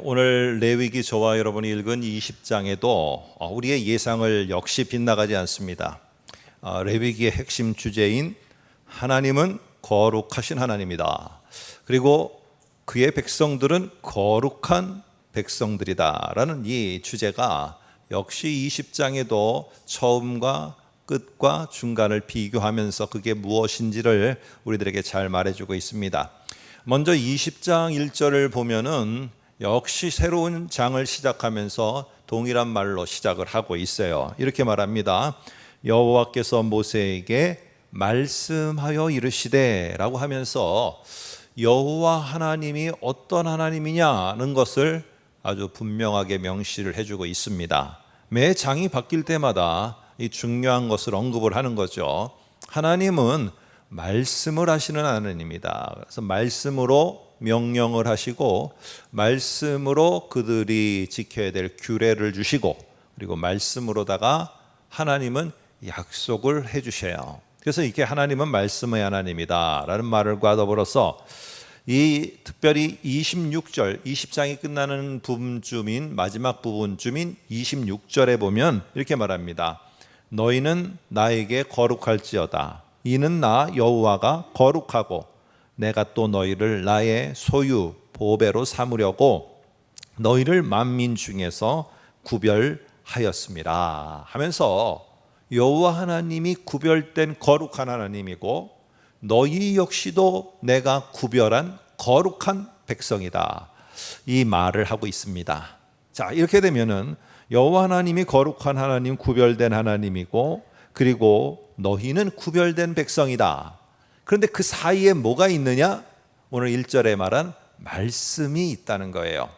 오늘 레위기 저와 여러분이 읽은 20장에도 우리의 예상을 역시 빗나가지 않습니다. 레위기의 핵심 주제인 하나님은 거룩하신 하나님이다. 그리고 그의 백성들은 거룩한 백성들이다 라는 이 주제가 역시 20장에도 처음과 끝과 중간을 비교하면서 그게 무엇인지를 우리들에게 잘 말해주고 있습니다. 먼저 20장 1절을 보면은 역시 새로운 장을 시작하면서 동일한 말로 시작을 하고 있어요. 이렇게 말합니다. 여호와께서 모세에게 말씀하여 이르시되 라고 하면서 여호와 하나님이 어떤 하나님이냐는 것을 아주 분명하게 명시를 해주고 있습니다. 매 장이 바뀔 때마다 이 중요한 것을 언급을 하는 거죠. 하나님은 말씀을 하시는 하나님입니다. 그래서 말씀으로 명령을 하시고 말씀으로 그들이 지켜야 될 규례를 주시고 그리고 말씀으로다가 하나님은 약속을 해주셔요. 그래서 이게 하나님은 말씀의 하나님이다 라는 말과 더불어서 이 특별히 26절 20장이 끝나는 부분쯤인 마지막 부분쯤인 26절에 보면 이렇게 말합니다. 너희는 나에게 거룩할지어다. 이는 나 여호와가 거룩하고 내가 또 너희를 나의 소유 보배로 삼으려고 너희를 만민 중에서 구별하였습니다 하면서 여호와 하나님이 구별된 거룩한 하나님이고 너희 역시도 내가 구별한 거룩한 백성이다 이 말을 하고 있습니다. 자, 이렇게 되면은 여호와 하나님이 거룩한 하나님, 구별된 하나님이고 그리고 너희는 구별된 백성이다. 그런데 그 사이에 뭐가 있느냐? 오늘 1절에 말한 말씀이 있다는 거예요.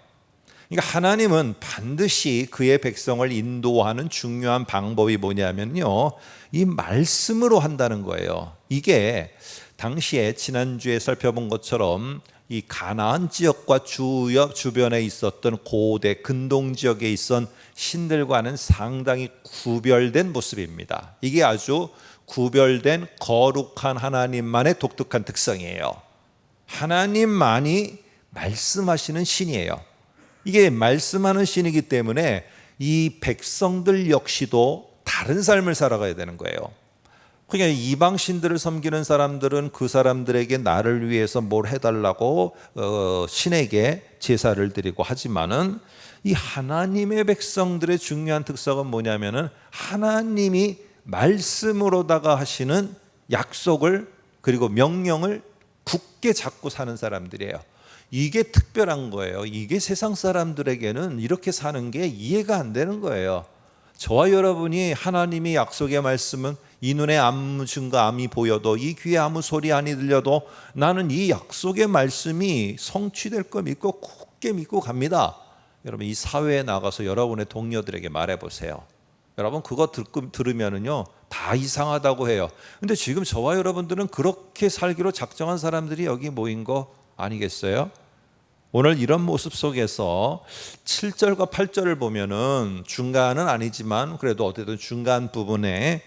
그러니까 하나님은 반드시 그의 백성을 인도하는 중요한 방법이 뭐냐면요, 이 말씀으로 한다는 거예요. 이게 당시에 지난주에 살펴본 것처럼 이 가나안 지역과 주변에 있었던 고대 근동 지역에 있던 신들과는 상당히 구별된 모습입니다. 이게 아주 구별된 거룩한 하나님만의 독특한 특성이에요. 하나님만이 말씀하시는 신이에요. 이게 말씀하는 신이기 때문에 이 백성들 역시도 다른 삶을 살아가야 되는 거예요. 그러니까 이방 신들을 섬기는 사람들은 그 사람들에게 나를 위해서 뭘 해달라고 신에게 제사를 드리고 하지만은 이 하나님의 백성들의 중요한 특성은 뭐냐면은 하나님이 말씀으로다가 하시는 약속을 그리고 명령을 굳게 잡고 사는 사람들이에요. 이게 특별한 거예요. 이게 세상 사람들에게는 이렇게 사는 게 이해가 안 되는 거예요. 저와 여러분이 하나님의 약속의 말씀은 이 눈에 아무 증거 암이 보여도 이 귀에 아무 소리 아니 들려도 나는 이 약속의 말씀이 성취될 거 믿고 굳게 믿고 갑니다. 여러분 이 사회에 나가서 여러분의 동료들에게 말해보세요. 여러분 그거 들으면은요 다 이상하다고 해요. 근데 지금 저와 여러분들은 그렇게 살기로 작정한 사람들이 여기 모인 거 아니겠어요? 오늘 이런 모습 속에서 7절과 8절을 보면은 중간은 아니지만 그래도 어쨌든 중간 부분에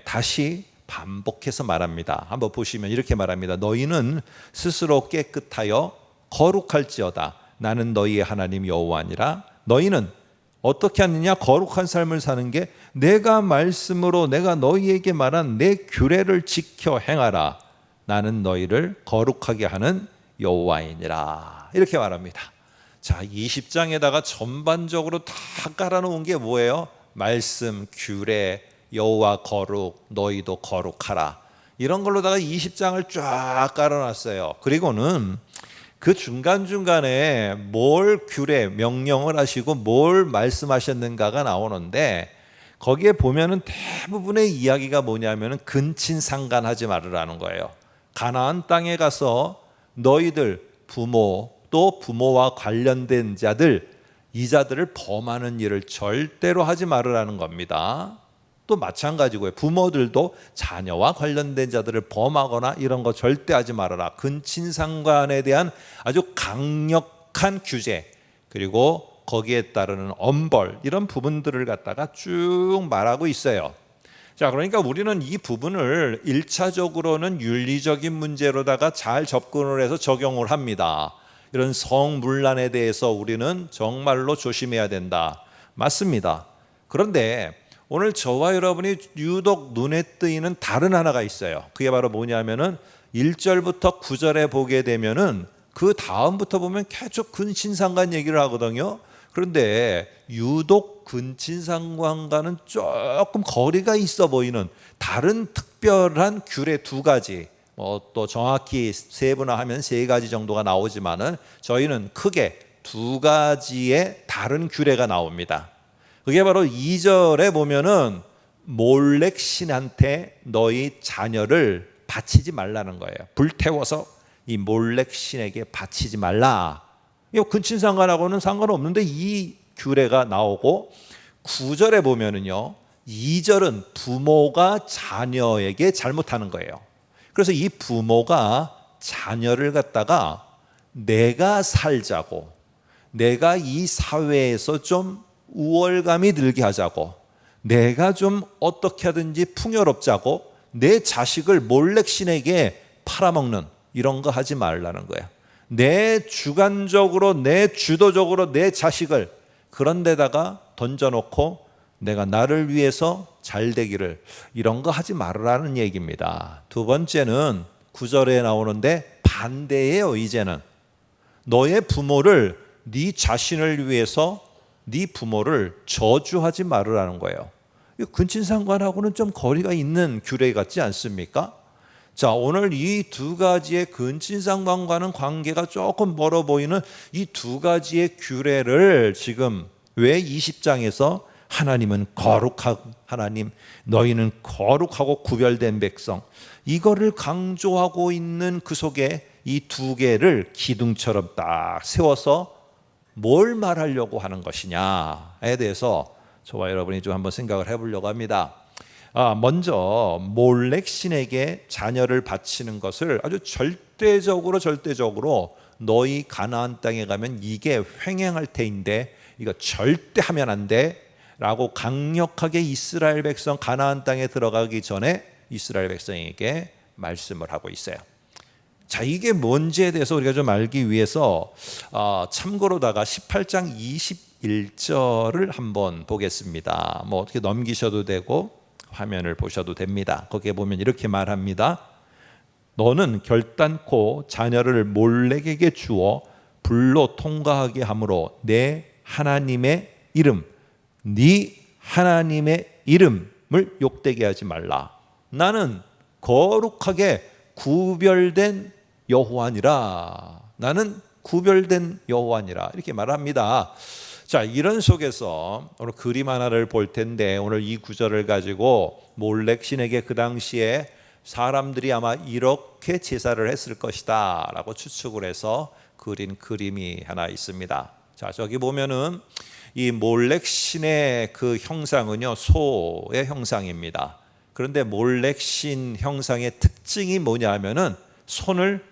다시 반복해서 말합니다. 한번 보시면 이렇게 말합니다. 너희는 스스로 깨끗하여 거룩할지어다. 나는 너희의 하나님 여호와니라. 너희는 어떻게 하느냐? 거룩한 삶을 사는 게 내가 말씀으로 내가 너희에게 말한 내 규례를 지켜 행하라. 나는 너희를 거룩하게 하는 여호와이니라. 이렇게 말합니다. 자, 20장에다가 전반적으로 다 깔아놓은 게 뭐예요? 말씀, 규례, 여호와 거룩, 너희도 거룩하라. 이런 걸로다가 20장을 쫙 깔아놨어요. 그리고는 그 중간중간에 뭘 규례, 명령을 하시고 뭘 말씀하셨는가가 나오는데 거기에 보면은 대부분의 이야기가 뭐냐면은 근친상간하지 말으라는 거예요. 가나안 땅에 가서 너희들 부모 또 부모와 관련된 자들 이 자들을 범하는 일을 절대로 하지 말으라는 겁니다. 또 마찬가지고요. 부모들도 자녀와 관련된 자들을 범하거나 이런 거 절대 하지 말아라. 근친상간에 대한 아주 강력한 규제 그리고 거기에 따르는 엄벌 이런 부분들을 갖다가 쭉 말하고 있어요. 자, 그러니까 우리는 이 부분을 1차적으로는 윤리적인 문제로다가 잘 접근을 해서 적용을 합니다. 이런 성문란에 대해서 우리는 정말로 조심해야 된다. 맞습니다. 그런데 오늘 저와 여러분이 유독 눈에 띄는 다른 하나가 있어요. 그게 바로 뭐냐면은 1절부터 9절에 보게 되면은 그 다음부터 보면 계속 근친상간 얘기를 하거든요. 그런데 유독 근친상간과는 조금 거리가 있어 보이는 다른 특별한 규례 두 가지, 또 정확히 세분화하면 세 가지 정도가 나오지만은 저희는 크게 두 가지의 다른 규례가 나옵니다. 그게 바로 2절에 보면은 몰렉 신한테 너희 자녀를 바치지 말라는 거예요. 불태워서 이 몰렉 신에게 바치지 말라. 이거 근친상간하고는 상관없는데 이 규례가 나오고, 9절에 보면은요, 2절은 부모가 자녀에게 잘못하는 거예요. 그래서 이 부모가 자녀를 갖다가 내가 살자고, 내가 이 사회에서 좀 우월감이 들게 하자고, 내가 좀 어떻게 하든지 풍요롭자고 내 자식을 몰렉 신에게 팔아먹는 이런 거 하지 말라는 거야. 내 주관적으로, 내 주도적으로 내 자식을 그런 데다가 던져놓고 내가 나를 위해서 잘 되기를, 이런 거 하지 말라는 얘기입니다. 두 번째는 9절에 나오는데 반대예요. 이제는 너의 부모를, 네 자신을 위해서 네 부모를 저주하지 말으라는 거예요. 근친상간하고는 좀 거리가 있는 규례 같지 않습니까? 자, 오늘 이 두 가지의 근친상간과는 관계가 조금 멀어 보이는 이 두 가지의 규례를 지금 왜 20장에서 하나님은 거룩한 하나님, 너희는 거룩하고 구별된 백성, 이거를 강조하고 있는 그 속에 이 두 개를 기둥처럼 딱 세워서 뭘 말하려고 하는 것이냐에 대해서 저와 여러분이 좀 한번 생각을 해보려고 합니다. 먼저 몰렉 신에게 자녀를 바치는 것을 아주 절대적으로 너희 가나안 땅에 가면 이게 횡행할 테인데 이거 절대 하면 안 돼 라고 강력하게 이스라엘 백성, 가나안 땅에 들어가기 전에 이스라엘 백성에게 말씀을 하고 있어요. 자, 이게 뭔지에 대해서 우리가 좀 알기 위해서 참고로다가 18장 21절을 한번 보겠습니다. 뭐 어떻게 넘기셔도 되고 화면을 보셔도 됩니다. 거기에 보면 이렇게 말합니다. 너는 결단코 자녀를 몰렉에게 주어 불로 통과하게 함으로 내 하나님의 이름, 네 하나님의 이름을 욕되게 하지 말라. 나는 거룩하게 구별된 여호와니라. 나는 구별된 여호와니라. 이렇게 말합니다. 자, 이런 속에서 오늘 그림 하나를 볼 텐데, 오늘 이 구절을 가지고 몰렉 신에게 그 당시에 사람들이 아마 이렇게 제사를 했을 것이다 라고 추측을 해서 그린 그림이 하나 있습니다. 자, 저기 보면은 이 몰렉 신의 그 형상은요, 소의 형상입니다. 그런데 몰렉 신 형상의 특징이 뭐냐면은 손을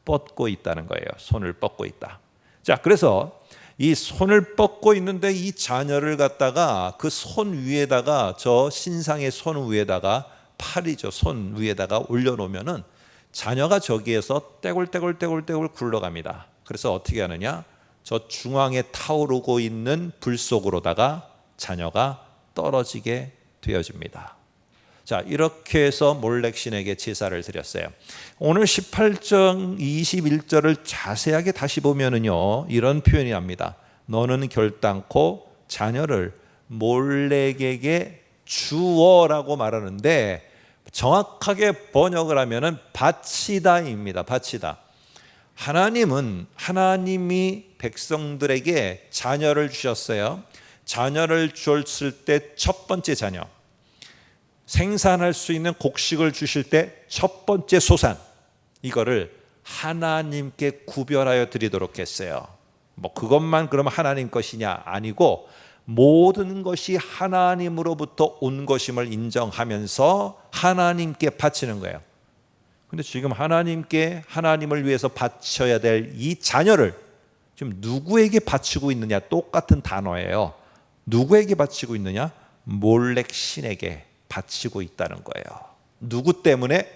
뻗고 있다는 거예요. 손을 뻗고 있다. 자, 그래서 이 손을 뻗고 있는데 이 자녀를 갖다가 그 손 위에다가, 저 신상의 손 위에다가, 팔이죠, 손 위에다가 올려놓으면은 자녀가 저기에서 떼굴떼굴 굴러갑니다. 그래서 어떻게 하느냐? 저 중앙에 타오르고 있는 불 속으로다가 자녀가 떨어지게 되어집니다. 자, 이렇게 해서 몰렉 신에게 제사를 드렸어요. 오늘 18장 21절을 자세하게 다시 보면은요, 이런 표현이 납니다. 너는 결단코 자녀를 몰렉에게 주어라고 말하는데, 정확하게 번역을 하면은 바치다입니다. 바치다. 하나님이 백성들에게 자녀를 주셨어요. 자녀를 줬을 때 첫 번째 자녀, 생산할 수 있는 곡식을 주실 때 첫 번째 소산, 이거를 하나님께 구별하여 드리도록 했어요. 뭐 그것만 그러면 하나님 것이냐? 아니고 모든 것이 하나님으로부터 온 것임을 인정하면서 하나님께 바치는 거예요. 근데 지금 하나님을 위해서 바쳐야 될 이 자녀를 지금 누구에게 바치고 있느냐? 똑같은 단어예요. 누구에게 바치고 있느냐? 몰렉 신에게 바치고 있다는 거예요. 누구 때문에?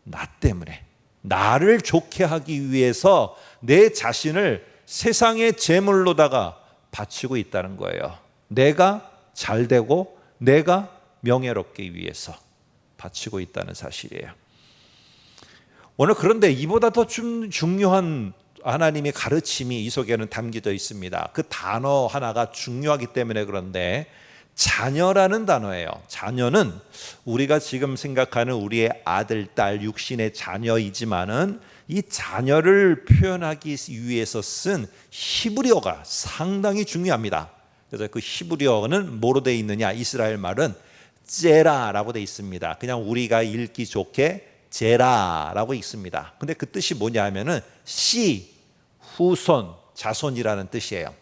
나 때문에, 나를 좋게 하기 위해서 내 자신을 세상의 제물로다가 바치고 있다는 거예요. 내가 잘 되고 내가 명예롭기 위해서 바치고 있다는 사실이에요. 오늘 그런데 이보다 더 중요한 하나님의 가르침이 이 속에는 담겨져 있습니다. 그 단어 하나가 중요하기 때문에 그런데 자녀라는 단어예요. 자녀는 우리가 지금 생각하는 우리의 아들, 딸, 육신의 자녀이지만은 이 자녀를 표현하기 위해서 쓴 히브리어가 상당히 중요합니다. 그래서 그 히브리어는 뭐로 되어 있느냐? 이스라엘 말은 제라라고 되어 있습니다. 그냥 우리가 읽기 좋게 제라라고 있습니다. 근데 그 뜻이 뭐냐 하면은 씨, 후손, 자손이라는 뜻이에요.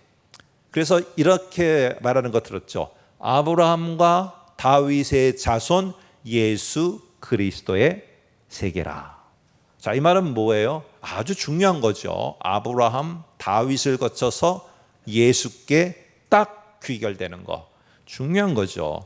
그래서 이렇게 말하는 거 들었죠. 아브라함과 다윗의 자손 예수 그리스도의 세계라. 자, 이 말은 뭐예요? 아주 중요한 거죠. 아브라함, 다윗을 거쳐서 예수께 딱 귀결되는 거. 중요한 거죠.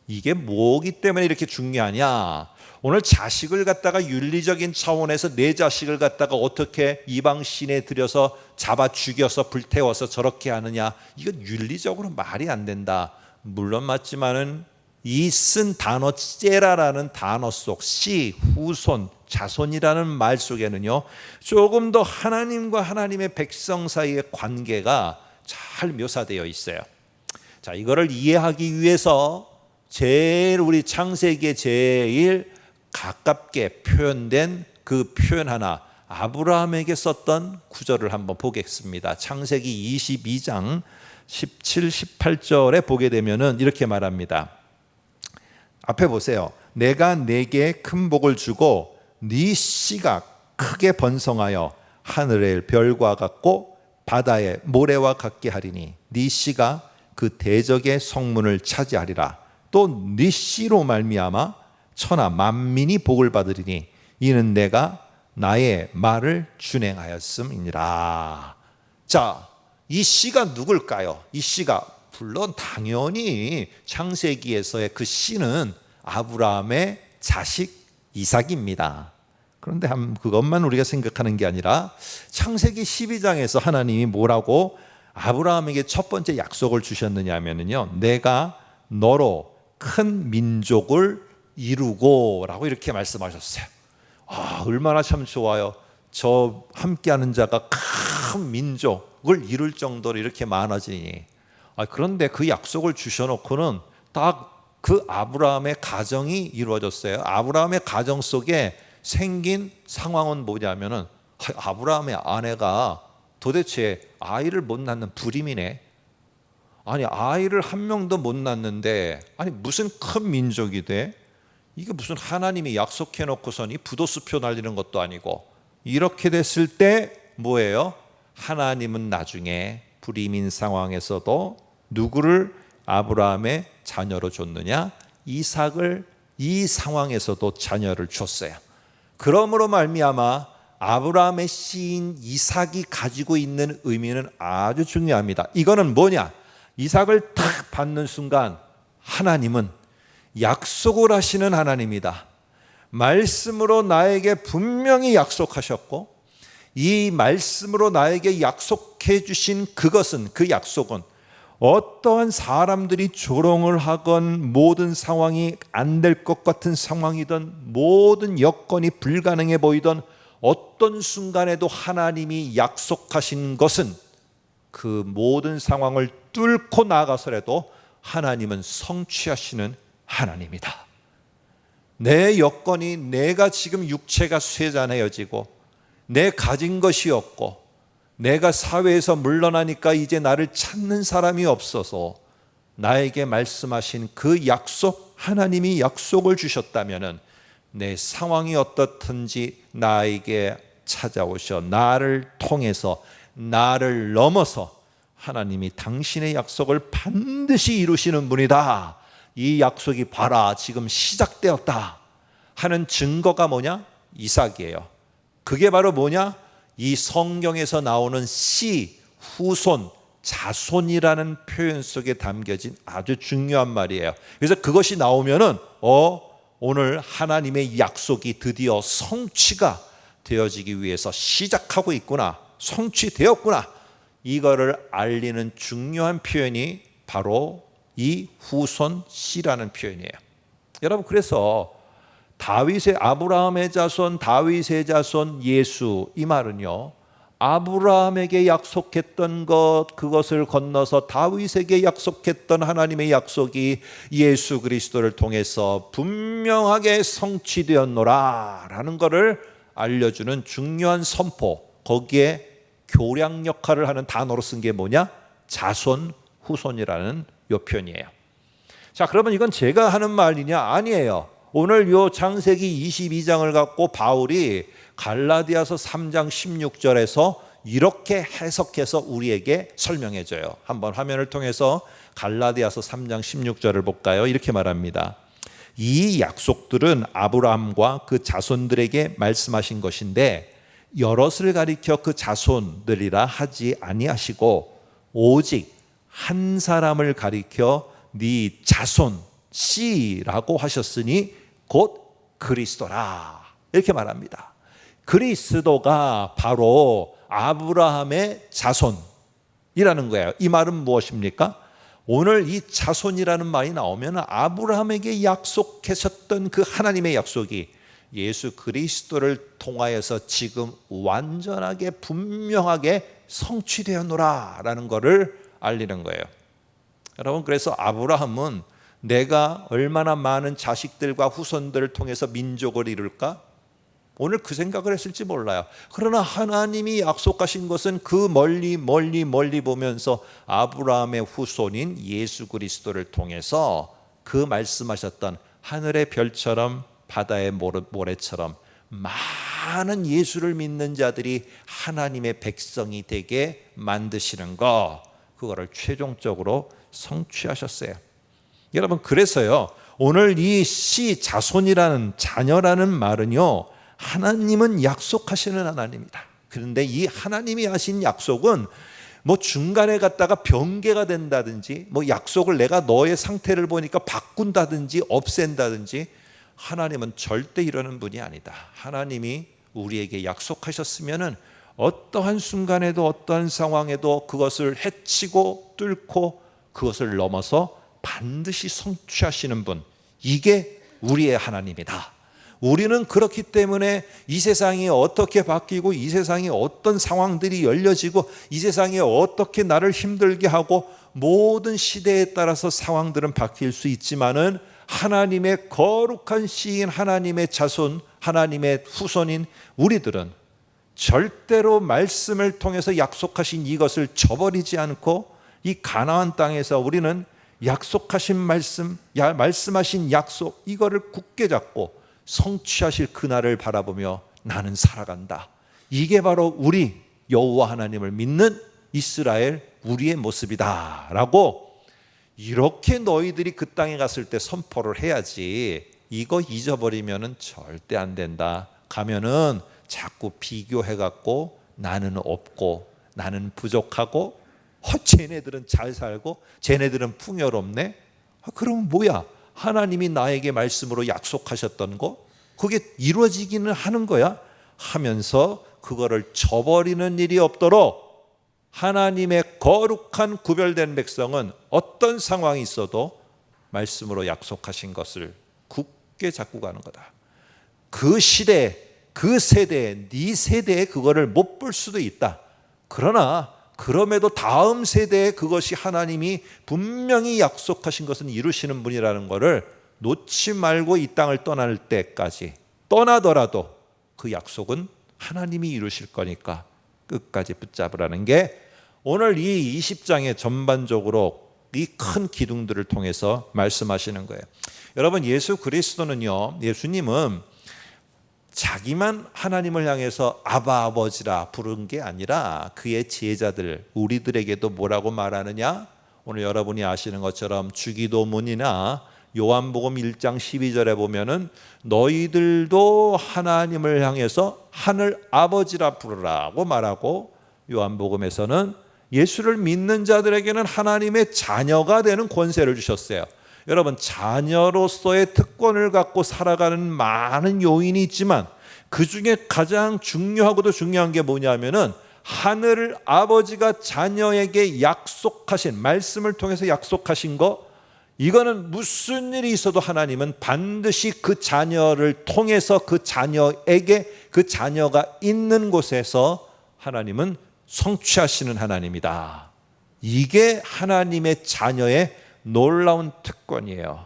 이게 뭐기 때문에 이렇게 중요하냐? 오늘 자식을 갖다가 윤리적인 차원에서 내 자식을 갖다가 어떻게 이방신에 들여서 잡아 죽여서 불태워서 저렇게 하느냐? 이건 윤리적으로 말이 안 된다. 물론 맞지만은 이 쓴 단어 제라라는 단어 속 씨, 후손, 자손이라는 말 속에는요 조금 더 하나님과 하나님의 백성 사이의 관계가 잘 묘사되어 있어요. 자, 이거를 이해하기 위해서 우리 창세기에 제일 가깝게 표현된 그 표현 하나, 아브라함에게 썼던 구절을 한번 보겠습니다. 창세기 22장 17, 18절에 보게 되면은 이렇게 말합니다. 앞에 보세요. 내가 네게 큰 복을 주고 네 씨가 크게 번성하여 하늘의 별과 같고 바다의 모래와 같게 하리니 네 씨가 그 대적의 성문을 차지하리라. 또 네 씨로 말미암아 천하 만민이 복을 받으리니 이는 내가 나의 말을 준행하였음이니라. 자, 이 씨가 누굴까요? 이 씨가 물론 당연히 창세기에서의 그 씨는 아브라함의 자식 이삭입니다. 그런데 그것만 우리가 생각하는 게 아니라 창세기 12장에서 하나님이 뭐라고 아브라함에게 첫 번째 약속을 주셨느냐 하면요, 내가 너로 큰 민족을 이루고 라고 이렇게 말씀하셨어요. 얼마나 참 좋아요. 저 함께하는 자가 큰 민족을 이룰 정도로 이렇게 많아지니. 그런데 그 약속을 주셔놓고는 딱 그 아브라함의 가정이 이루어졌어요. 아브라함의 가정 속에 생긴 상황은 뭐냐면은 아브라함의 아내가 도대체 아이를 못 낳는 불임이네. 아니, 아이를 한 명도 못 낳는데 무슨 큰 민족이 돼? 이게 무슨 하나님이 약속해 놓고서니 부도수표 날리는 것도 아니고. 이렇게 됐을 때 뭐예요? 하나님은 나중에 불임인 상황에서도 누구를 아브라함의 자녀로 줬느냐? 이삭을 이 상황에서도 자녀를 줬어요. 그러므로 말미암아 아브라함의 씨인 이삭이 가지고 있는 의미는 아주 중요합니다. 이거는 뭐냐? 이삭을 딱 받는 순간 하나님은 약속을 하시는 하나님이다. 말씀으로 나에게 분명히 약속하셨고 이 말씀으로 나에게 약속해 주신 그것은, 그 약속은 어떠한 사람들이 조롱을 하건 모든 상황이 안 될 것 같은 상황이든 모든 여건이 불가능해 보이던 어떤 순간에도 하나님이 약속하신 것은 그 모든 상황을 뚫고 나가서라도 하나님은 성취하시는 하나님이다. 내 여건이, 내가 지금 육체가 쇠잔해여지고 내 가진 것이 없고 내가 사회에서 물러나니까 이제 나를 찾는 사람이 없어서 나에게 말씀하신 그 약속, 하나님이 약속을 주셨다면 내 상황이 어떻든지 나에게 찾아오셔 나를 통해서 나를 넘어서 하나님이 당신의 약속을 반드시 이루시는 분이다. 이 약속이 봐라 지금 시작되었다 하는 증거가 뭐냐? 이삭이에요. 그게 바로 뭐냐? 이 성경에서 나오는 씨, 후손, 자손이라는 표현 속에 담겨진 아주 중요한 말이에요. 그래서 그것이 나오면은 오늘 하나님의 약속이 드디어 성취가 성취되어지기 위해서 시작하고 있구나, 성취되었구나, 이거를 알리는 중요한 표현이 바로 이 후손 씨라는 표현이에요. 여러분, 그래서 다윗의 아브라함의 자손, 다윗의 자손 예수, 이 말은요, 아브라함에게 약속했던 것, 그것을 건너서 다윗에게 약속했던 하나님의 약속이 예수 그리스도를 통해서 분명하게 성취되었노라 라는 것을 알려주는 중요한 선포, 거기에 교량 역할을 하는 단어로 쓴 게 뭐냐? 자손, 후손이라는 요 표현이에요. 자, 그러면 이건 제가 하는 말이냐? 아니에요. 오늘 요 창세기 22장을 갖고 바울이 갈라디아서 3장 16절에서 이렇게 해석해서 우리에게 설명해 줘요. 한번 화면을 통해서 갈라디아서 3장 16절을 볼까요? 이렇게 말합니다. 이 약속들은 아브라함과 그 자손들에게 말씀하신 것인데 여럿을 가리켜 그 자손들이라 하지 아니하시고 오직 한 사람을 가리켜 네 자손 씨라고 하셨으니 곧 그리스도라, 이렇게 말합니다. 그리스도가 바로 아브라함의 자손이라는 거예요. 이 말은 무엇입니까? 오늘 이 자손이라는 말이 나오면 아브라함에게 약속하셨던 그 하나님의 약속이 예수 그리스도를 통하여서 지금 완전하게 분명하게 성취되었노라 라는 것을 알리는 거예요. 여러분, 그래서 아브라함은 내가 얼마나 많은 자식들과 후손들을 통해서 민족을 이룰까? 오늘 그 생각을 했을지 몰라요. 그러나 하나님이 약속하신 것은 그 멀리 보면서 아브라함의 후손인 예수 그리스도를 통해서 그 말씀하셨던 하늘의 별처럼 바다의 모래처럼 많은 예수를 믿는 자들이 하나님의 백성이 되게 만드시는 것, 그거를 최종적으로 성취하셨어요. 여러분, 그래서요, 오늘 이 씨, 자손이라는, 자녀라는 말은요, 하나님은 약속하시는 하나님이다. 그런데 이 하나님이 하신 약속은 뭐 중간에 갔다가 변개가 된다든지, 뭐 약속을 내가 너의 상태를 보니까 바꾼다든지 없앤다든지, 하나님은 절대 이러는 분이 아니다. 하나님이 우리에게 약속하셨으면은 어떠한 순간에도 어떠한 상황에도 그것을 해치고 뚫고 그것을 넘어서 반드시 성취하시는 분, 이게 우리의 하나님이다. 우리는 그렇기 때문에 이 세상이 어떻게 바뀌고 이 세상에 어떤 상황들이 열려지고 이 세상에 어떻게 나를 힘들게 하고 모든 시대에 따라서 상황들은 바뀔 수 있지만은 하나님의 거룩한 씨인 하나님의 자손, 하나님의 후손인 우리들은 절대로 말씀을 통해서 약속하신 이것을 저버리지 않고 이 가나안 땅에서 우리는 약속하신 말씀, 말씀하신 약속, 이거를 굳게 잡고 성취하실 그날을 바라보며 나는 살아간다. 이게 바로 우리 여호와 하나님을 믿는 이스라엘 우리의 모습이다 라고, 이렇게 너희들이 그 땅에 갔을 때 선포를 해야지. 이거 잊어버리면 절대 안 된다. 가면은 자꾸 비교해갖고 나는 없고 나는 부족하고 쟤네들은 잘 살고 쟤네들은 풍요롭네. 그럼 뭐야? 하나님이 나에게 말씀으로 약속하셨던 거 그게 이루어지기는 하는 거야 하면서 그거를 저버리는 일이 없도록 하나님의 거룩한 구별된 백성은 어떤 상황이 있어도 말씀으로 약속하신 것을 굳게 잡고 가는 거다. 그 시대, 그 세대, 네 세대에 그거를 못 볼 수도 있다. 그러나 그럼에도 다음 세대에 그것이 하나님이 분명히 약속하신 것은 이루시는 분이라는 것을 놓지 말고 이 땅을 떠날 때까지, 떠나더라도 그 약속은 하나님이 이루실 거니까 끝까지 붙잡으라는 게 오늘 이 20장의 전반적으로 이 큰 기둥들을 통해서 말씀하시는 거예요. 여러분, 예수 그리스도는요, 예수님은 자기만 하나님을 향해서 아바 아버지라 부른 게 아니라 그의 제자들 우리들에게도 뭐라고 말하느냐? 오늘 여러분이 아시는 것처럼 주기도문이나 요한복음 1장 12절에 보면은 너희들도 하나님을 향해서 하늘 아버지라 부르라고 말하고, 요한복음에서는 예수를 믿는 자들에게는 하나님의 자녀가 되는 권세를 주셨어요. 여러분, 자녀로서의 특권을 갖고 살아가는 많은 요인이 있지만 그 중에 가장 중요하고도 중요한 게 뭐냐면은 하늘 아버지가 자녀에게 약속하신, 말씀을 통해서 약속하신 거, 이거는 무슨 일이 있어도 하나님은 반드시 그 자녀를 통해서 그 자녀에게, 그 자녀가 있는 곳에서 하나님은 성취하시는 하나님이다. 이게 하나님의 자녀의 놀라운 특권이에요.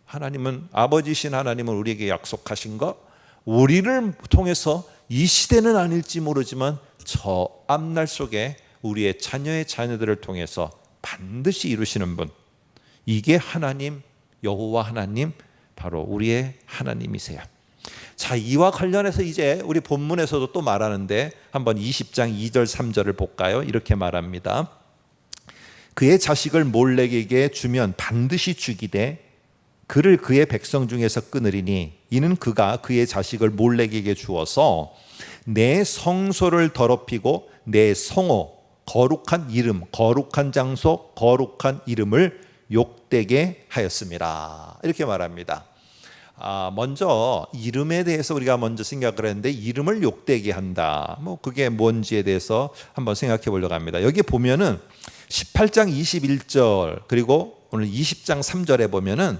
하나님은, 아버지신 하나님은 우리에게 약속하신 거, 우리를 통해서 이 시대는 아닐지 모르지만 저 앞날 속에 우리의 자녀의 자녀들을 통해서 반드시 이루시는 분, 이게 하나님, 여호와 하나님, 바로 우리의 하나님이세요. 자, 이와 관련해서 이제 우리 본문에서도 또 말하는데 한번 20장 2절 3절을 볼까요? 이렇게 말합니다. 그의 자식을 몰렉에게 주면 반드시 죽이되 그를 그의 백성 중에서 끊으리니 이는 그가 그의 자식을 몰렉에게 주어서 내 성소를 더럽히고 내 성호, 거룩한 이름, 거룩한 장소, 거룩한 이름을 욕되게 하였습니다. 이렇게 말합니다. 먼저 이름에 대해서 우리가 먼저 생각을 했는데, 이름을 욕되게 한다, 뭐 그게 뭔지에 대해서 한번 생각해 보려고 합니다. 여기 보면은 18장 21절 그리고 오늘 20장 3절에 보면은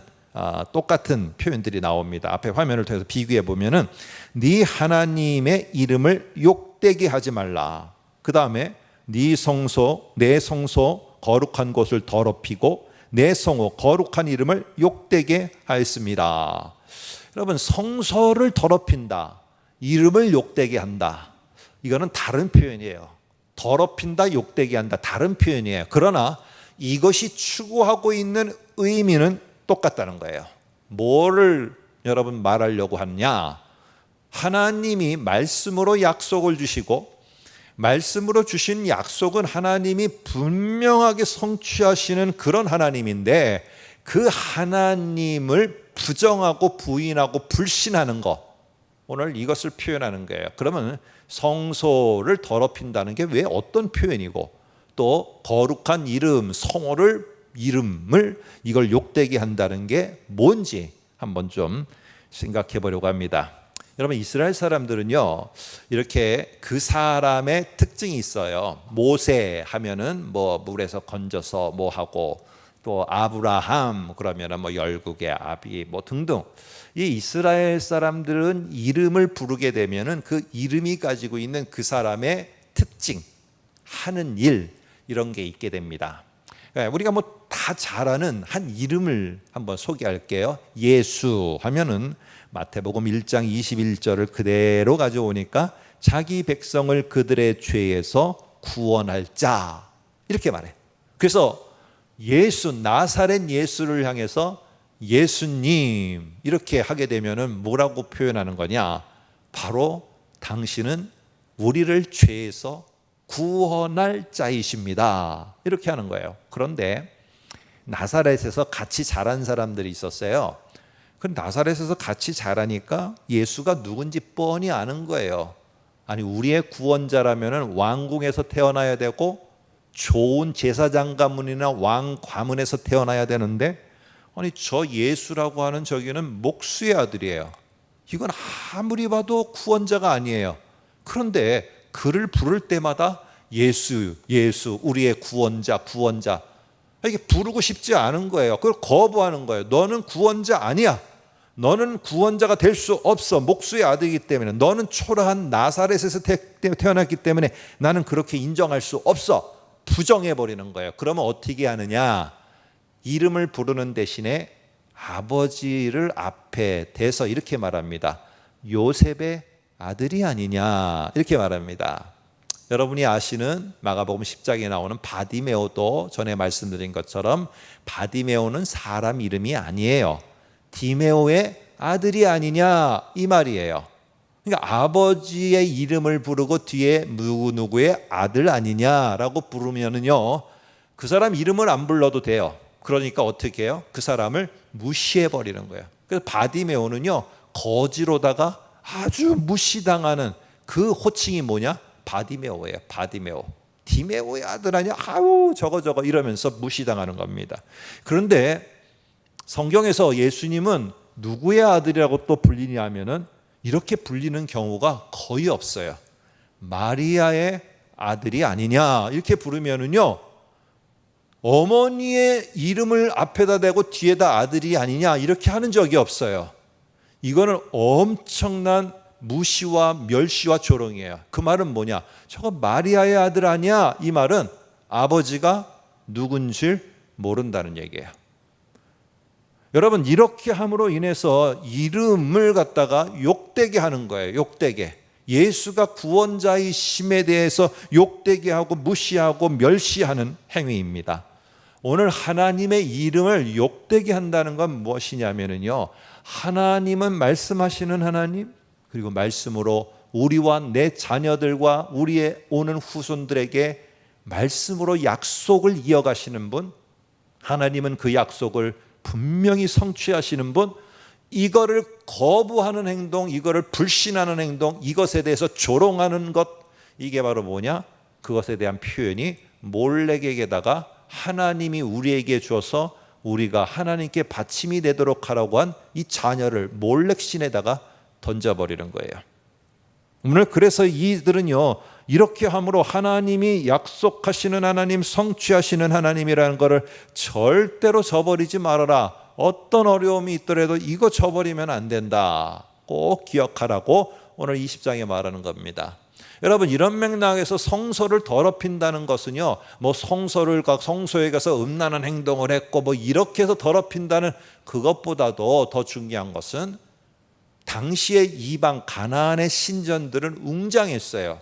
똑같은 표현들이 나옵니다. 앞에 화면을 통해서 비교해 보면은 네 하나님의 이름을 욕되게 하지 말라. 그 다음에 네 성소, 내 성소 거룩한 곳을 더럽히고 내 성호 거룩한 이름을 욕되게 하였습니다. 여러분, 성소를 더럽힌다, 이름을 욕되게 한다, 이거는 다른 표현이에요. 더럽힌다, 욕되게 한다, 다른 표현이에요. 그러나 이것이 추구하고 있는 의미는 똑같다는 거예요. 뭐를 여러분 말하려고 하냐? 하나님이 말씀으로 약속을 주시고, 말씀으로 주신 약속은 하나님이 분명하게 성취하시는 그런 하나님인데, 그 하나님을 부정하고 부인하고 불신하는 것, 오늘 이것을 표현하는 거예요. 그러면 성소를 더럽힌다는 게 왜 어떤 표현이고, 또 거룩한 이름, 성호를, 이름을 이걸 욕되게 한다는 게 뭔지 한번 좀 생각해 보려고 합니다. 여러분, 이스라엘 사람들은요, 이렇게 그 사람의 특징이 있어요. 모세 하면은 뭐 물에서 건져서 뭐 하고, 또 아브라함 그러면은 뭐 열국의 아비 뭐 등등. 이 이스라엘 사람들은 이름을 부르게 되면은 그 이름이 가지고 있는 그 사람의 특징, 하는 일, 이런 게 있게 됩니다. 우리가 뭐 다 잘 아는 한 이름을 한번 소개할게요. 예수 하면은 마태복음 1장 21절을 그대로 가져오니까 자기 백성을 그들의 죄에서 구원할 자, 이렇게 말해. 그래서 예수, 나사렛 예수를 향해서 예수님 이렇게 하게 되면은 뭐라고 표현하는 거냐? 바로 당신은 우리를 죄에서 구원할 자이십니다, 이렇게 하는 거예요. 그런데 나사렛에서 같이 자란 사람들이 있었어요. 그 나사렛에서 같이 자라니까 예수가 누군지 뻔히 아는 거예요. 아니, 우리의 구원자라면은 왕궁에서 태어나야 되고 좋은 제사장 가문이나 왕 가문에서 태어나야 되는데, 아니 저 예수라고 하는 저기는 목수의 아들이에요. 이건 아무리 봐도 구원자가 아니에요. 그런데 그를 부를 때마다 예수, 예수, 우리의 구원자, 구원자, 이게 부르고 싶지 않은 거예요. 그걸 거부하는 거예요. 너는 구원자 아니야. 너는 구원자가 될 수 없어. 목수의 아들이기 때문에. 너는 초라한 나사렛에서 태어났기 때문에 나는 그렇게 인정할 수 없어. 부정해버리는 거예요. 그러면 어떻게 하느냐? 이름을 부르는 대신에 아버지를 앞에 대서 이렇게 말합니다. 요셉의 아들이 아니냐, 이렇게 말합니다. 여러분이 아시는 마가복음 10장에 나오는 바디메오도 전에 말씀드린 것처럼 바디메오는 사람 이름이 아니에요. 디메오의 아들이 아니냐, 이 말이에요. 그러니까 아버지의 이름을 부르고 뒤에 누구누구의 아들 아니냐라고 부르면은요, 그 사람 이름을 안 불러도 돼요. 그러니까 어떻게 해요? 그 사람을 무시해버리는 거예요. 그래서 바디메오는요, 거지로다가 아주 무시당하는 그 호칭이 뭐냐? 바디메오예요. 바디메오. 디메오의 아들 아니야? 아우 저거 이러면서 무시당하는 겁니다. 그런데 성경에서 예수님은 누구의 아들이라고 또 불리냐 하면은 이렇게 불리는 경우가 거의 없어요. 마리아의 아들이 아니냐 이렇게 부르면은요, 어머니의 이름을 앞에다 대고 뒤에다 아들이 아니냐 이렇게 하는 적이 없어요. 이거는 엄청난 무시와 멸시와 조롱이에요. 그 말은 뭐냐? 저거 마리아의 아들 아니야? 이 말은 아버지가 누군지 모른다는 얘기예요. 여러분, 이렇게 함으로 인해서 이름을 갖다가 욕되게 하는 거예요. 욕되게. 예수가 구원자이심에 대해서 욕되게 하고 무시하고 멸시하는 행위입니다. 오늘 하나님의 이름을 욕되게 한다는 건 무엇이냐면요, 하나님은 말씀하시는 하나님, 그리고 말씀으로 우리와 내 자녀들과 우리의 오는 후손들에게 말씀으로 약속을 이어가시는 분, 하나님은 그 약속을 분명히 성취하시는 분, 이거를 거부하는 행동, 이거를 불신하는 행동, 이것에 대해서 조롱하는 것, 이게 바로 뭐냐? 그것에 대한 표현이 몰렉에게다가 하나님이 우리에게 주어서 우리가 하나님께 받침이 되도록 하라고 한 이 자녀를 몰렉신에다가 던져버리는 거예요. 오늘 그래서 이들은요, 이렇게 함으로 하나님이 약속하시는 하나님, 성취하시는 하나님이라는 것을 절대로 저버리지 말아라. 어떤 어려움이 있더라도 이거 저버리면 안 된다. 꼭 기억하라고 오늘 20장에 말하는 겁니다. 여러분, 이런 맥락에서 성소를 더럽힌다는 것은요, 뭐 성소에 가서 음란한 행동을 했고 뭐 이렇게 해서 더럽힌다는 그것보다도 더 중요한 것은 당시의 이방 가나안의 신전들은 웅장했어요.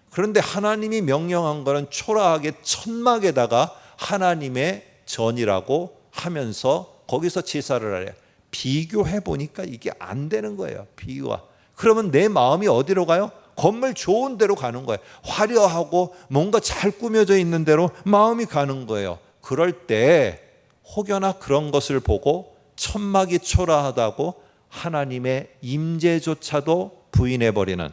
그런데 하나님이 명령한 것은 초라하게 천막에다가 하나님의 전이라고 하면서 거기서 제사를 하래. 비교해 보니까 이게 안 되는 거예요. 비교가. 그러면 내 마음이 어디로 가요? 건물 좋은 데로 가는 거예요. 화려하고 뭔가 잘 꾸며져 있는 데로 마음이 가는 거예요. 그럴 때 혹여나 그런 것을 보고 천막이 초라하다고 하나님의 임재조차도 부인해버리는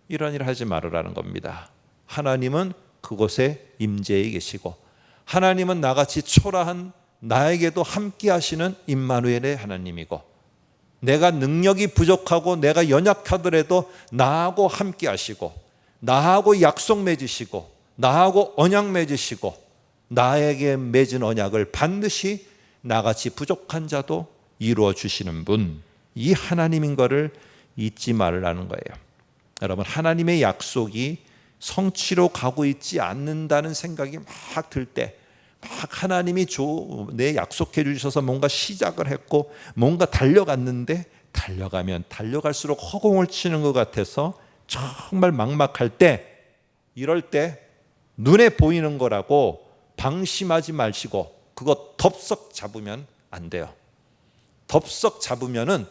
이런 일을 하지 말으라는 겁니다. 하나님은 그곳에 임재해 계시고, 하나님은 나같이 초라한 나에게도 함께 하시는 임마누엘의 하나님이고, 내가 능력이 부족하고 내가 연약하더라도 나하고 함께 하시고, 나하고 약속 맺으시고, 나하고 언약 맺으시고, 나에게 맺은 언약을 반드시 나같이 부족한 자도 이루어 주시는 분, 이 하나님인 것을 잊지 말라는 거예요. 여러분, 하나님의 약속이 성취로 가고 있지 않는다는 생각이 막 들 때, 막 하나님이 내 약속해 주셔서 뭔가 시작을 했고 뭔가 달려갔는데 달려가면 달려갈수록 허공을 치는 것 같아서 정말 막막할 때, 이럴 때 눈에 보이는 거라고 방심하지 마시고 그거 덥석 잡으면 안 돼요. 덥석 잡으면은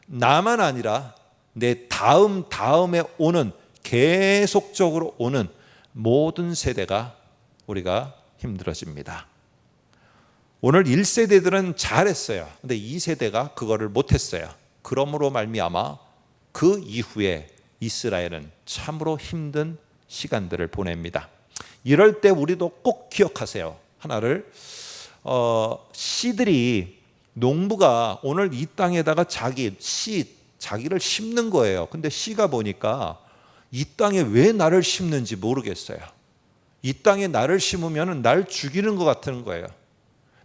나만 아니라 내 다음에 오는, 계속적으로 오는 모든 세대가 우리가 힘들어집니다. 오늘 1세대들은 잘했어요. 근데 2세대가 그거를 못했어요. 그러므로 말미암아 그 이후에 이스라엘은 참으로 힘든 시간들을 보냅니다. 이럴 때 우리도 꼭 기억하세요. 하나를, 씨들이, 농부가 오늘 이 땅에다가 자기를 심는 거예요. 근데 씨가 보니까 이 땅에 왜 나를 심는지 모르겠어요. 이 땅에 나를 심으면 날 죽이는 것 같은 거예요.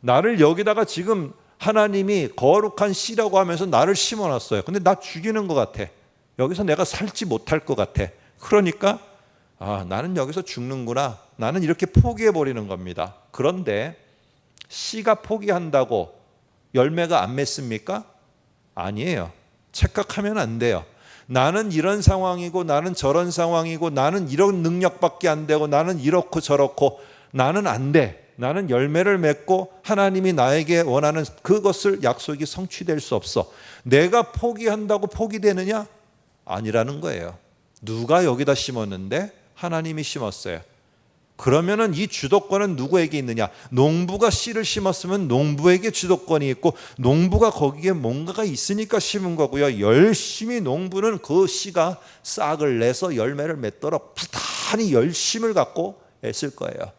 나를 여기다가 지금 하나님이 거룩한 씨라고 하면서 나를 심어놨어요. 근데 나 죽이는 것 같아. 여기서 내가 살지 못할 것 같아. 그러니까 나는 여기서 죽는구나. 나는 이렇게 포기해버리는 겁니다. 그런데 씨가 포기한다고 열매가 안 맺습니까? 아니에요. 착각하면 안 돼요. 나는 이런 상황이고 나는 저런 상황이고 나는 이런 능력밖에 안 되고 나는 이렇고 저렇고 나는 안 돼. 나는 열매를 맺고 하나님이 나에게 원하는 그것을 약속이 성취될 수 없어. 내가 포기한다고 포기되느냐? 아니라는 거예요. 누가 여기다 심었는데? 하나님이 심었어요. 그러면은 이 주도권은 누구에게 있느냐? 농부가 씨를 심었으면 농부에게 주도권이 있고, 농부가 거기에 뭔가가 있으니까 심은 거고요. 열심히 농부는 그 씨가 싹을 내서 열매를 맺도록 부단히 열심을 갖고 애쓸 거예요.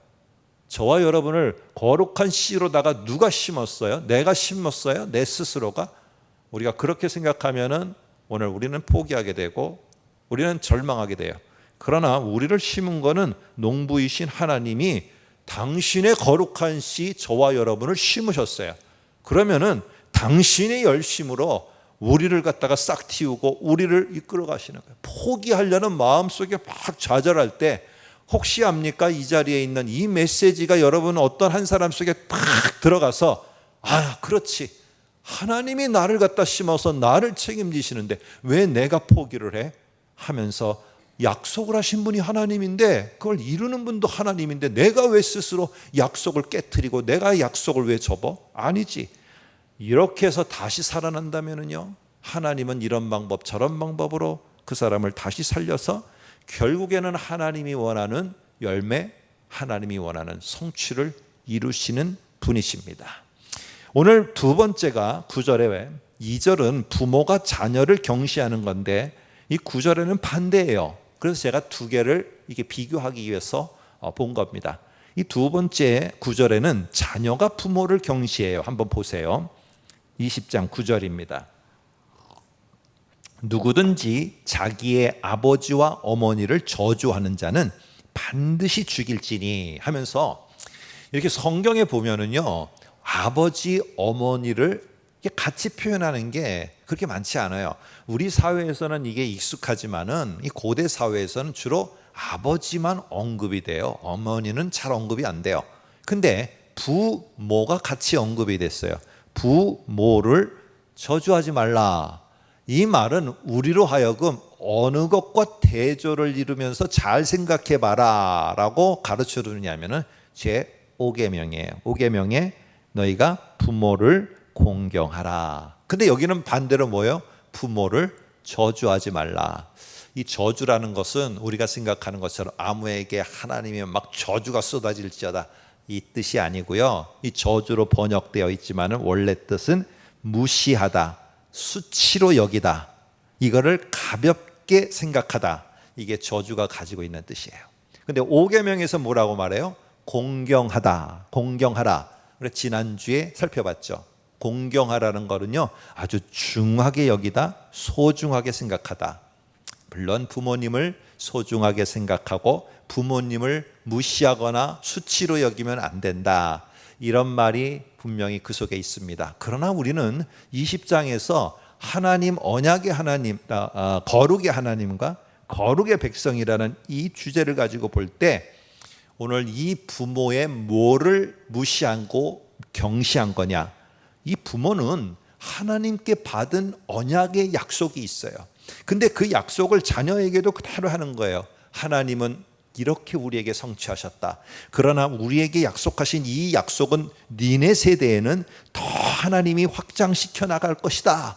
저와 여러분을 거룩한 씨로다가 누가 심었어요? 내가 심었어요? 내 스스로가? 우리가 그렇게 생각하면은 오늘 우리는 포기하게 되고 우리는 절망하게 돼요. 그러나 우리를 심은 거는 농부이신 하나님이 당신의 거룩한 씨 저와 여러분을 심으셨어요. 그러면은 당신의 열심으로 우리를 갖다가 싹 틔우고 우리를 이끌어 가시는 거예요. 포기하려는 마음속에 막 좌절할 때 혹시 압니까? 이 자리에 있는 이 메시지가 여러분 어떤 한 사람 속에 탁 들어가서 그렇지, 하나님이 나를 갖다 심어서 나를 책임지시는데 왜 내가 포기를 해? 하면서 약속을 하신 분이 하나님인데 그걸 이루는 분도 하나님인데 내가 왜 스스로 약속을 깨트리고 내가 약속을 왜 접어? 아니지. 이렇게 해서 다시 살아난다면요, 하나님은 이런 방법 저런 방법으로 그 사람을 다시 살려서 결국에는 하나님이 원하는 열매, 하나님이 원하는 성취를 이루시는 분이십니다. 오늘 두 번째가 9절에 2절은 부모가 자녀를 경시하는 건데 이 9절에는 반대예요. 그래서 제가 두 개를 이게 비교하기 위해서 본 겁니다. 이 두 번째 9절에는 자녀가 부모를 경시해요. 한번 보세요. 20장 9절입니다. 누구든지 자기의 아버지와 어머니를 저주하는 자는 반드시 죽일지니 하면서 이렇게 성경에 보면은요, 아버지, 어머니를 같이 표현하는 게 그렇게 많지 않아요. 우리 사회에서는 이게 익숙하지만은 이 고대 사회에서는 주로 아버지만 언급이 돼요. 어머니는 잘 언급이 안 돼요. 근데 부모가 같이 언급이 됐어요. 부모를 저주하지 말라. 이 말은 우리로 하여금 어느 것과 대조를 이루면서 잘 생각해 봐라 라고 가르쳐 주느냐면은 제 5계명이에요. 5계명에 너희가 부모를 공경하라. 근데 여기는 반대로 뭐예요? 부모를 저주하지 말라. 이 저주라는 것은 우리가 생각하는 것처럼 아무에게 하나님이 막 저주가 쏟아질지어다 이 뜻이 아니고요. 이 저주로 번역되어 있지만은 원래 뜻은 무시하다, 수치로 여기다, 이거를 가볍게 생각하다, 이게 저주가 가지고 있는 뜻이에요. 근데 5계명에서 뭐라고 말해요? 공경하다, 공경하라. 그래서 지난주에 살펴봤죠. 공경하라는 거는요, 아주 중하게 여기다, 소중하게 생각하다. 물론 부모님을 소중하게 생각하고 부모님을 무시하거나 수치로 여기면 안 된다, 이런 말이 분명히 그 속에 있습니다. 그러나 우리는 20장에서 하나님, 언약의 하나님, 거룩의 하나님과 거룩의 백성이라는 이 주제를 가지고 볼 때 오늘 이 부모의 뭐를 무시하고 경시한 거냐? 이 부모는 하나님께 받은 언약의 약속이 있어요. 근데 그 약속을 자녀에게도 그대로 하는 거예요. 하나님은 이렇게 우리에게 성취하셨다. 그러나 우리에게 약속하신 이 약속은 니네 세대에는 더 하나님이 확장시켜 나갈 것이다.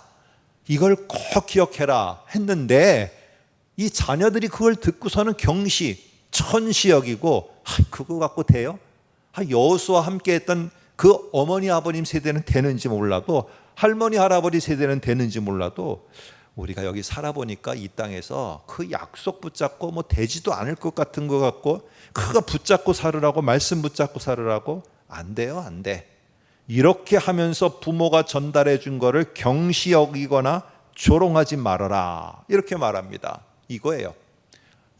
이걸 꼭 기억해라 했는데 이 자녀들이 그걸 듣고서는 경시, 천시 여기고 그거 갖고 돼요? 여호수아와 함께 했던 그 어머니 아버님 세대는 되는지 몰라도 할머니 할아버지 세대는 되는지 몰라도 우리가 여기 살아보니까 이 땅에서 그 약속 붙잡고 뭐 되지도 않을 것 같은 것 같고 그거 붙잡고 살으라고 말씀 붙잡고 살으라고 안 돼요, 안 돼. 이렇게 하면서 부모가 전달해 준 거를 경시 여기거나 조롱하지 말아라, 이렇게 말합니다. 이거예요.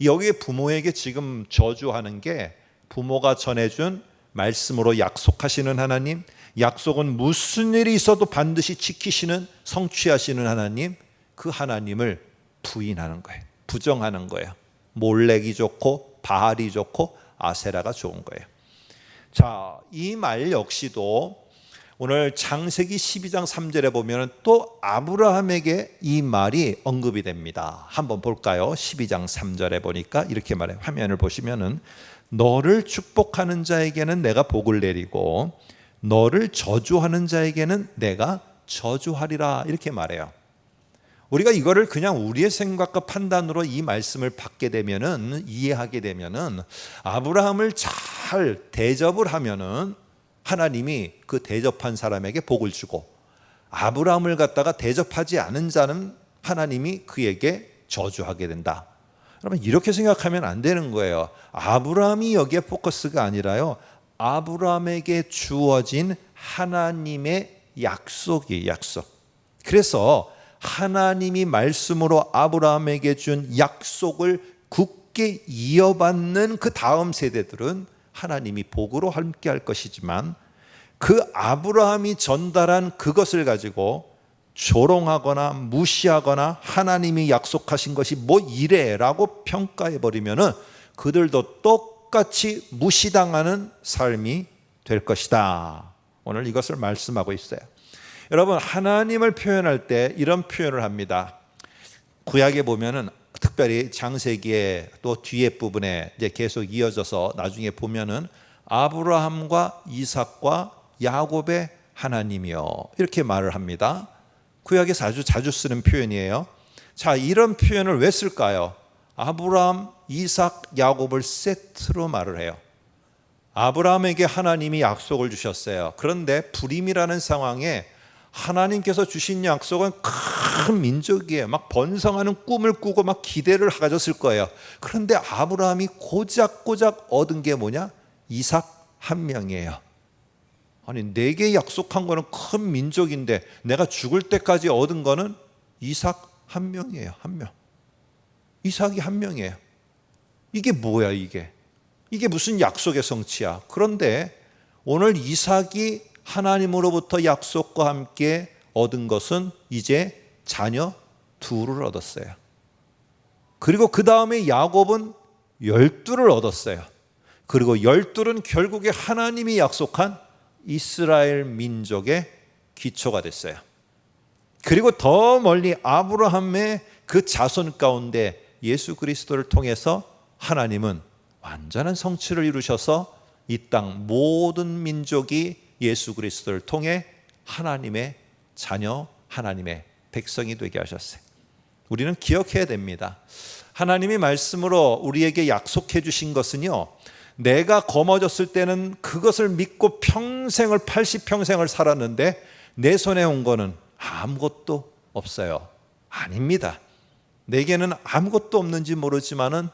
여기에 부모에게 지금 저주하는 게 부모가 전해준 말씀으로 약속하시는 하나님, 약속은 무슨 일이 있어도 반드시 지키시는 성취하시는 하나님, 그 하나님을 부인하는 거예요. 부정하는 거예요. 몰렉이 좋고 바알이 좋고 아세라가 좋은 거예요. 자, 이 말 역시도 오늘 창세기 12장 3절에 보면 또 아브라함에게 이 말이 언급이 됩니다. 한번 볼까요? 12장 3절에 보니까 이렇게 말해요. 화면을 보시면은 너를 축복하는 자에게는 내가 복을 내리고 너를 저주하는 자에게는 내가 저주하리라, 이렇게 말해요. 우리가 이거를 그냥 우리의 생각과 판단으로 이 말씀을 받게 되면은, 이해하게 되면은 아브라함을 잘 대접을 하면은 하나님이 그 대접한 사람에게 복을 주고 아브라함을 갖다가 대접하지 않은 자는 하나님이 그에게 저주하게 된다. 여러분, 이렇게 생각하면 안 되는 거예요. 아브라함이 여기에 포커스가 아니라요, 아브라함에게 주어진 하나님의 약속이 약속. 그래서 하나님이 말씀으로 아브라함에게 준 약속을 굳게 이어받는 그 다음 세대들은 하나님이 복으로 함께 할 것이지만, 그 아브라함이 전달한 그것을 가지고 조롱하거나 무시하거나 하나님이 약속하신 것이 뭐 이래라고 평가해 버리면은 그들도 똑같이 무시당하는 삶이 될 것이다. 오늘 이것을 말씀하고 있어요. 여러분, 하나님을 표현할 때 이런 표현을 합니다. 구약에 보면은 특별히 창세기에 또 뒤에 부분에 이제 계속 이어져서 나중에 보면은 아브라함과 이삭과 야곱의 하나님이요, 이렇게 말을 합니다. 구약에서 아주 자주 쓰는 표현이에요. 자, 이런 표현을 왜 쓸까요? 아브라함, 이삭, 야곱을 세트로 말을 해요. 아브라함에게 하나님이 약속을 주셨어요. 그런데 불임이라는 상황에 하나님께서 주신 약속은 큰 민족이에요. 막 번성하는 꿈을 꾸고 막 기대를 가졌을 거예요. 그런데 아브라함이 고작고작 얻은 게 뭐냐? 이삭 한 명이에요. 아니, 내게 약속한 거는 큰 민족인데 내가 죽을 때까지 얻은 거는 이삭 한 명이에요. 한 명. 이삭이 한 명이에요. 이게 뭐야 이게? 이게 무슨 약속의 성취야? 그런데 오늘 이삭이 하나님으로부터 약속과 함께 얻은 것은 이제 자녀 둘을 얻었어요. 그리고 그 다음에 야곱은 12를 얻었어요. 그리고 12은 결국에 하나님이 약속한 이스라엘 민족의 기초가 됐어요. 그리고 더 멀리 아브라함의 그 자손 가운데 예수 그리스도를 통해서 하나님은 완전한 성취를 이루셔서 이 땅 모든 민족이 예수 그리스도를 통해 하나님의 자녀, 하나님의 백성이 되게 하셨어요. 우리는 기억해야 됩니다. 하나님이 말씀으로 우리에게 약속해 주신 것은요, 내가 검어졌을 때는 그것을 믿고 평생을 80평생을 살았는데 내 손에 온 거는 아무것도 없어요. 아닙니다. 내게는 아무것도 없는지 모르지만은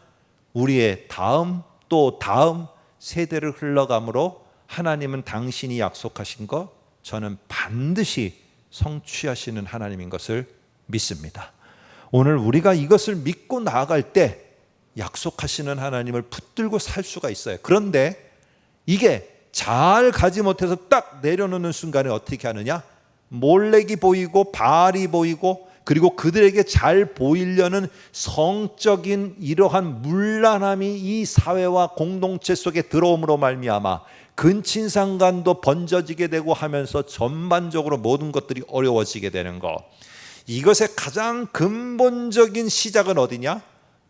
우리의 다음 또 다음 세대를 흘러감으로 하나님은 당신이 약속하신 것, 저는 반드시 성취하시는 하나님인 것을 믿습니다. 오늘 우리가 이것을 믿고 나아갈 때 약속하시는 하나님을 붙들고 살 수가 있어요. 그런데 이게 잘 가지 못해서 딱 내려놓는 순간에 어떻게 하느냐? 몰렉이 보이고 바알이 보이고, 그리고 그들에게 잘 보이려는 성적인 이러한 문란함이 이 사회와 공동체 속에 들어옴으로 말미암아 근친상간도 번져지게 되고 하면서 전반적으로 모든 것들이 어려워지게 되는 것. 이것의 가장 근본적인 시작은 어디냐?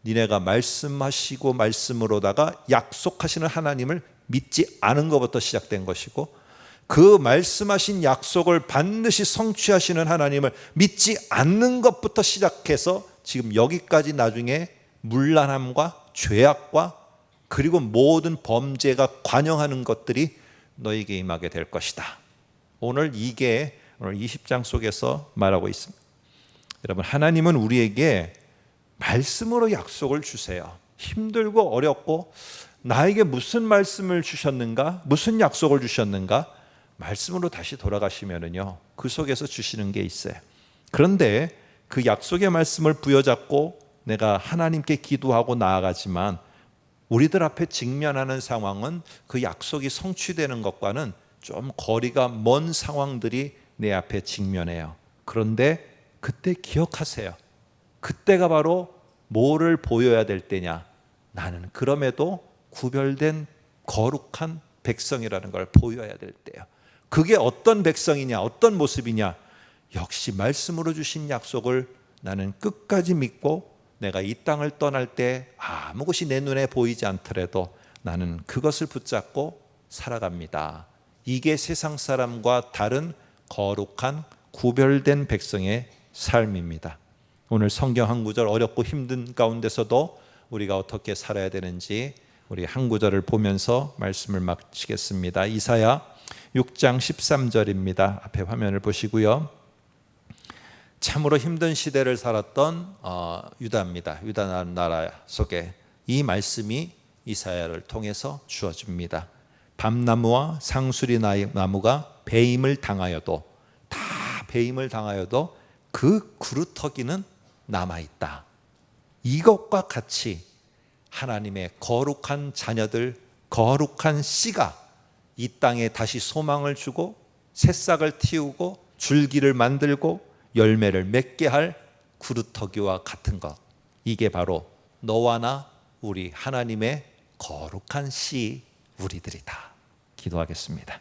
니네가 말씀하시고 말씀으로다가 약속하시는 하나님을 믿지 않은 것부터 시작된 것이고, 그 말씀하신 약속을 반드시 성취하시는 하나님을 믿지 않는 것부터 시작해서 지금 여기까지 나중에 문란함과 죄악과 그리고 모든 범죄가 관영하는 것들이 너에게 임하게 될 것이다. 오늘 이게 오늘 20장 속에서 말하고 있습니다. 여러분, 하나님은 우리에게 말씀으로 약속을 주세요. 힘들고 어렵고 나에게 무슨 말씀을 주셨는가? 무슨 약속을 주셨는가? 말씀으로 다시 돌아가시면은요, 그 속에서 주시는 게 있어요. 그런데 그 약속의 말씀을 부여잡고 내가 하나님께 기도하고 나아가지만 우리들 앞에 직면하는 상황은 그 약속이 성취되는 것과는 좀 거리가 먼 상황들이 내 앞에 직면해요. 그런데 그때 기억하세요. 그때가 바로 뭐를 보여야 될 때냐? 나는 그럼에도 구별된 거룩한 백성이라는 걸 보여야 될 때예요. 그게 어떤 백성이냐, 어떤 모습이냐? 역시 말씀으로 주신 약속을 나는 끝까지 믿고 내가 이 땅을 떠날 때 아무 것이 내 눈에 보이지 않더라도 나는 그것을 붙잡고 살아갑니다. 이게 세상 사람과 다른 거룩한 구별된 백성의 삶입니다. 오늘 성경 한 구절, 어렵고 힘든 가운데서도 우리가 어떻게 살아야 되는지 우리 한 구절을 보면서 말씀을 마치겠습니다. 이사야 6장 13절입니다. 앞에 화면을 보시고요. 참으로 힘든 시대를 살았던 유다입니다. 유다 나라 속에 이 말씀이 이사야를 통해서 주어집니다. 밤나무와 상수리 나무가 배임을 당하여도, 다 배임을 당하여도 그 구루터기는 남아있다. 이것과 같이 하나님의 거룩한 자녀들, 거룩한 씨가 이 땅에 다시 소망을 주고 새싹을 틔우고 줄기를 만들고 열매를 맺게 할 구루터기와 같은 것, 이게 바로 너와 나, 우리 하나님의 거룩한 씨 우리들이다. 기도하겠습니다.